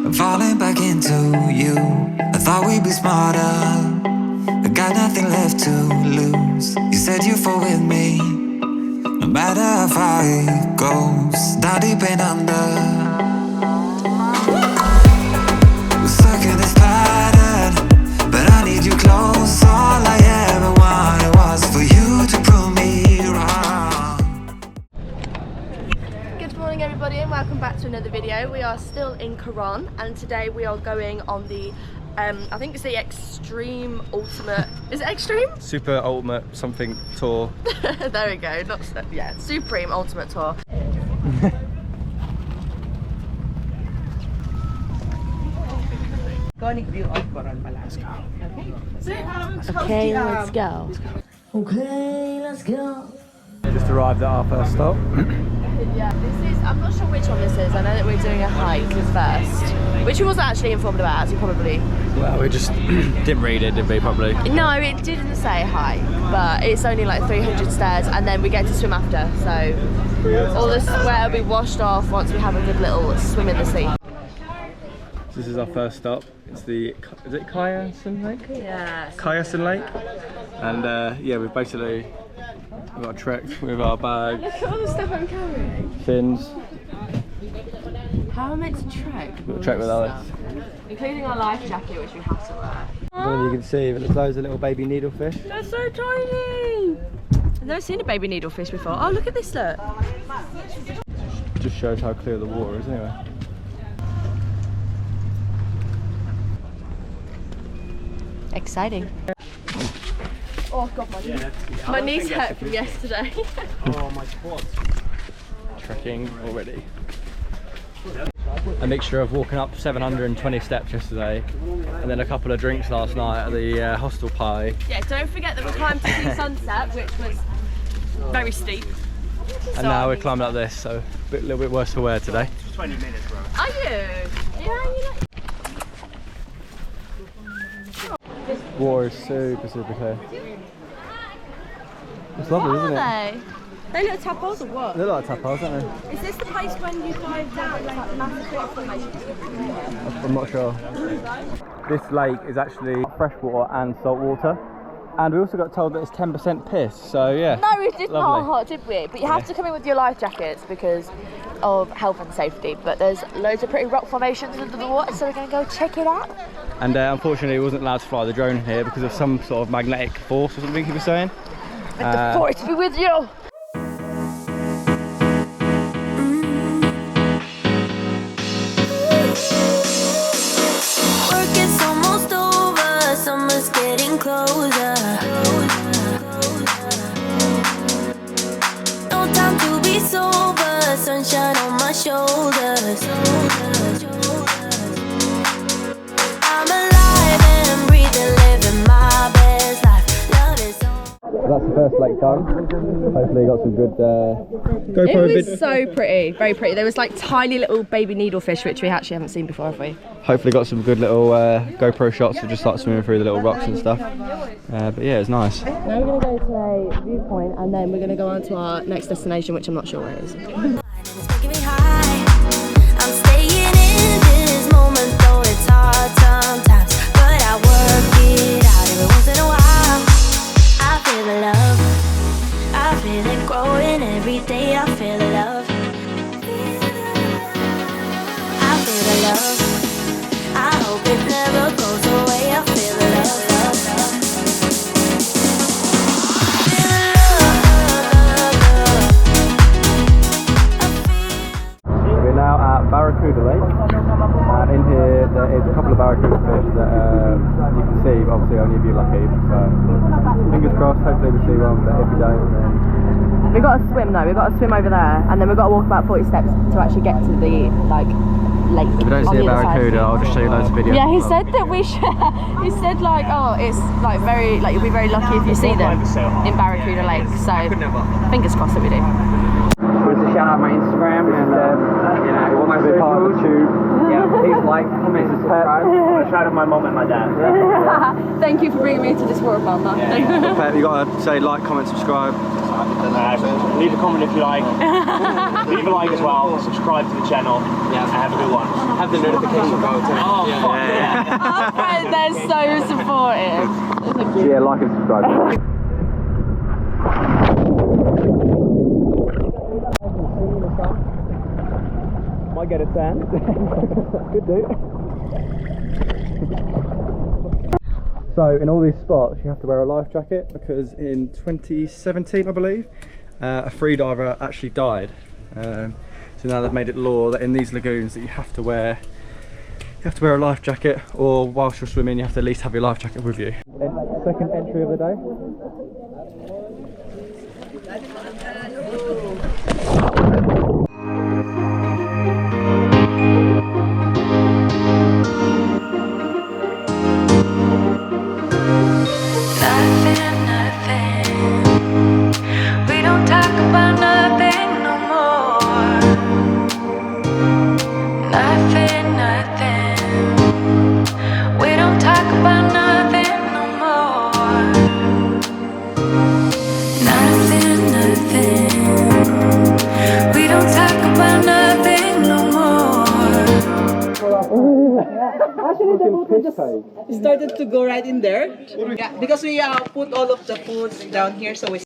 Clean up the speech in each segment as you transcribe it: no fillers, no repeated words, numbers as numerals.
I'm falling back into you. I thought we'd be smarter. I got nothing left to lose. You said you fall with me, no matter how far it goes. Down deep and under. We're stuck in this pattern, but I need you close. All I ever wanted was for you to prove me wrong. Good morning everybody and welcome back to another video. We are still in Coron and today we are going on the I think it's the Extreme Ultimate, is it Extreme? Super Ultimate something tour. There we go, not so, yeah, Supreme Ultimate Tour. Iconic view of Coron, Palawan. Okay, let's go. Okay, let's go. Just arrived at our first stop. Yeah, this is, I'm not sure which one this is. I know that we're doing a hike first, which we wasn't actually informed about, as you probably... Well, we just didn't read it, did we, probably? No, it didn't say hike, but it's only like 300 stairs and then we get to swim after, so all the sweat will be washed off once we have a good little swim in the sea. This is our first stop. It's the, is it Kayangan Lake? Yeah. Kayangan Lake. And yeah, we've basically got trekked with our bags. Look at all the stuff I'm carrying. Fins. How am I meant to trek? We'll trek with Alex. Including our life jacket, which we have to wear. I don't know if you can see, but there's loads of little baby needlefish. They're so tiny! I've never seen a baby needlefish before. Oh, look at this, look. Just shows how clear the water is anyway. Exciting. Oh god, my knees hurt from yesterday. Oh my quads. Trekking already. A mixture of walking up 720 steps yesterday and then a couple of drinks last night at the hostel pie. Yeah, don't forget that we climbed to see sunset, which was very steep. And now we're climbing up this, so a little bit worse for wear today. 20 minutes, bro. Are you? Yeah, you like... Water is super clear. It's lovely, isn't it? They look tapas or what? They're like tapas, aren't they? Is this the place when you dive down, like the massive water formation? I'm not sure. This lake is actually freshwater and saltwater. And we also got told that it's 10% piss, so yeah. No, we did lovely. not, did we? But you have to come in with your life jackets because of health and safety. But there's loads of pretty rock formations under the water, so we're going to go check it out. And unfortunately, we wasn't allowed to fly the drone here because of some sort of magnetic force or something he was saying. Let the force be with you! Work is almost over, summer's getting closer. No time to be sober, sunshine on my shoulders. I'm alive and breathing, living my best life. Love is on. So that's the first lake done. Hopefully you got some good GoPro It was so pretty, very pretty. There was like tiny little baby needlefish, which we actually haven't seen before, have we? Hopefully got some good little GoPro shots of just like swimming through the little rocks and stuff. But yeah, it's nice. Now we're going to go to a viewpoint and then we're going to go on to our next destination, which I'm not sure where it is. It's making me high. I'm staying in this moment, though it's hard sometimes. But I work it out every once in a while. I feel the love. I feel it growing every day. I feel the love. I feel the love. I hope it never goes away. I feel the love. We're now at Barracuda Lake, and in here there is a couple of barracuda fish that you can see, but obviously only if you're lucky. So fingers crossed, hopefully we see one, but if we don't, then... We've got to swim though, we've got to swim over there and then we've got to walk about 40 steps to actually get to the like lake. If we don't see a barracuda, I'll just show you loads of videos. Yeah, he said that we should, he said like, oh, it's like very, like you'll be very lucky if you see them in Barracuda Lake, so fingers crossed that we do. I wanted to shout out my Instagram and, you know, all my Be part of the socials. tube. Yeah, please like like, comment, and subscribe. I'm gonna shout out my mom and my dad. Thank you for bringing me into this world, Mama. Pep, you gotta say like, comment, subscribe. Leave a comment if you like. Leave a like as well. Subscribe to the channel. Yeah. And have a good one. Have the notification bell too. Oh, fuck yeah. Our friends, they're so supportive. Yeah, like and subscribe. Might get a tan. Good dude. So in all these spots you have to wear a life jacket because in 2017 I believe a freediver actually died. So now they've made it law that in these lagoons that you have to wear a life jacket, or whilst you're swimming you have to at least have your life jacket with you. Second entry of the day. We don't talk about nothing no more. Nothing. We don't talk about nothing no more. Nothing. We don't talk about nothing no more. Actually, the boat just started to go right in there. Yeah, because we put all of the food down here, so we.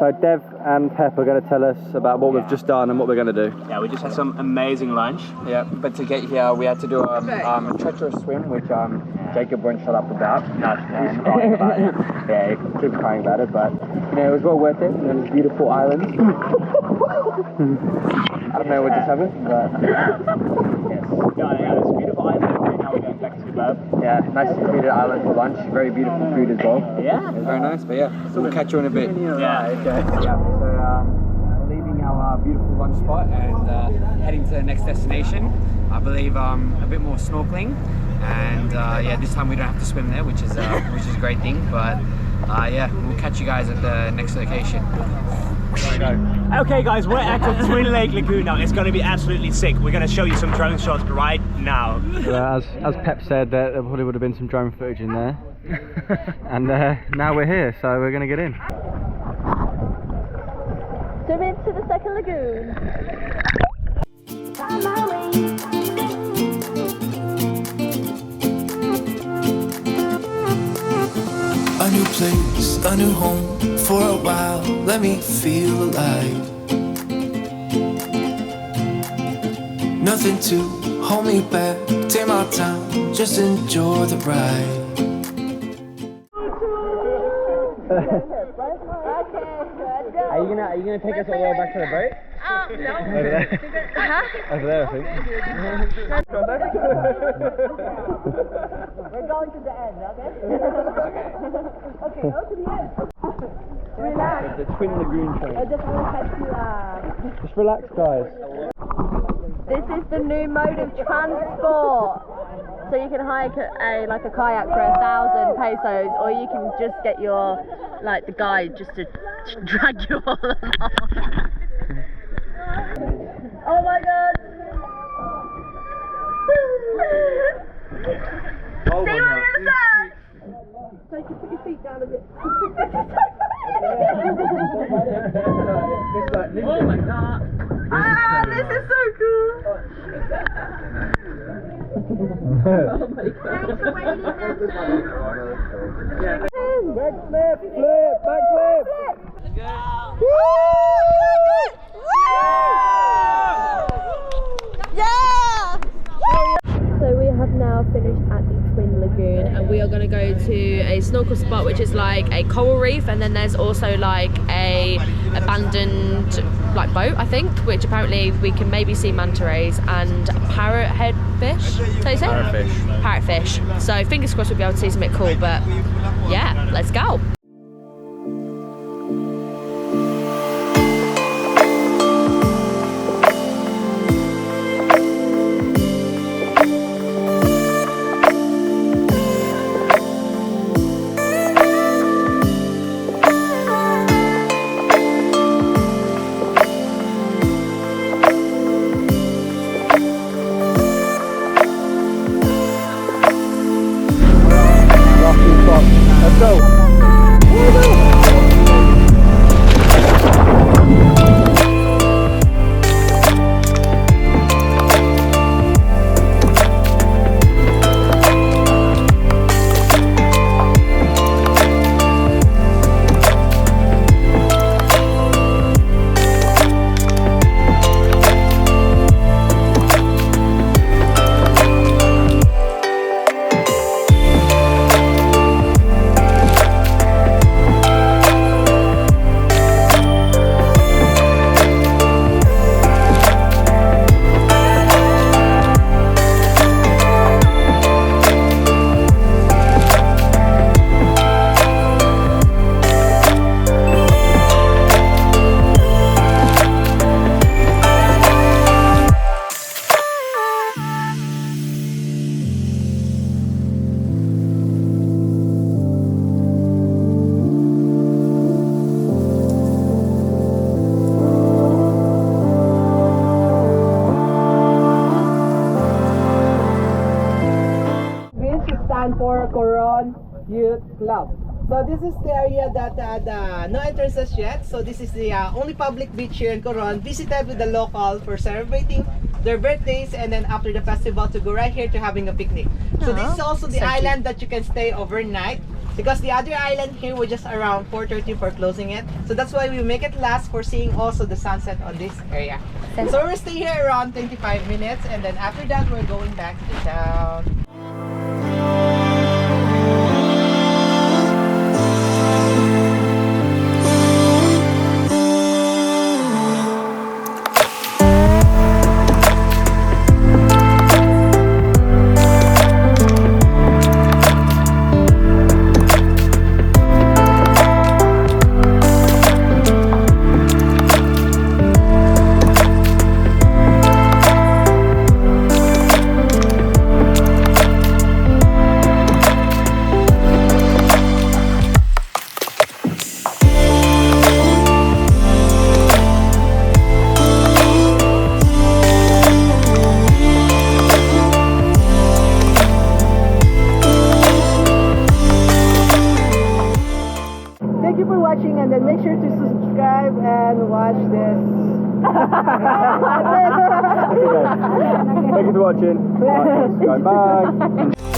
So Dev and Pep are going to tell us about what we've just done and what we're going to do. Yeah, we just had some amazing lunch. Yeah, but to get here, we had to do a treacherous swim, which Jacob won't shut up about. No, he's crying about it. Yeah, he keeps crying about it, but you know, it was well worth it. And this beautiful island. I don't know what just happened, but yes. Yeah, it's a beautiful island. Now we're going back to the boat. yeah, nice secluded island for lunch. Very beautiful food as well. Yeah. It was very nice, but yeah, we'll catch you in a bit. Yeah. Okay. Yeah, so we're leaving our beautiful lunch spot and heading to the next destination. I believe a bit more snorkeling, and yeah, this time we don't have to swim there, which is a great thing. But yeah, we'll catch you guys at the next location. Okay guys, we're at the Twin Lake Lagoon now. It's going to be absolutely sick. We're going to show you some drone shots right now. As Pep said, there probably would have been some drone footage in there. And now we're here, so we're going to get in. Swim into the second lagoon. A new place, a new home for a while. Let me feel alive. Nothing to hold me back. Take my time, just enjoy the ride. Are you gonna take us all the way back to the boat? No. Over there. Over there, I think. We're going to the end, okay? Okay, go to the end. Relax. The Twin Lagoon train. I just want to catch you Just relax, guys. This is the new mode of transport. So you can hire like a kayak for 1,000 pesos, or you can just get your the guide just to drag you all along. Oh my god! See you on the other side! So you can put your feet down a bit. Oh my god! Ah, this is so cool! Oh my god. Backflip, flip, backflip. So we have now finished at the Twin Lagoon and we are going to go to a snorkel spot which is like a coral reef, and then there's also like a abandoned like boat I think, which apparently we can maybe see manta rays and parrothead fish. So you say? Parrotfish. Parrotfish. So fingers crossed we'll be able to see something cool, but yeah, let's go. Let's go. For Coron Youth Club. So this is the area that had no entrances yet. So this is the only public beach here in Coron, visited with the local for celebrating their birthdays, and then after the festival to go right here to having a picnic. So this is also the island that you can stay overnight, because the other island here we're just around 4:30 for closing it. So that's why we make it last for seeing also the sunset on this area. So we'll stay here around 25 minutes, and then after that we're going back to the town. Thank you for watching, and then make sure to subscribe and watch this. Thank you for watching. Bye.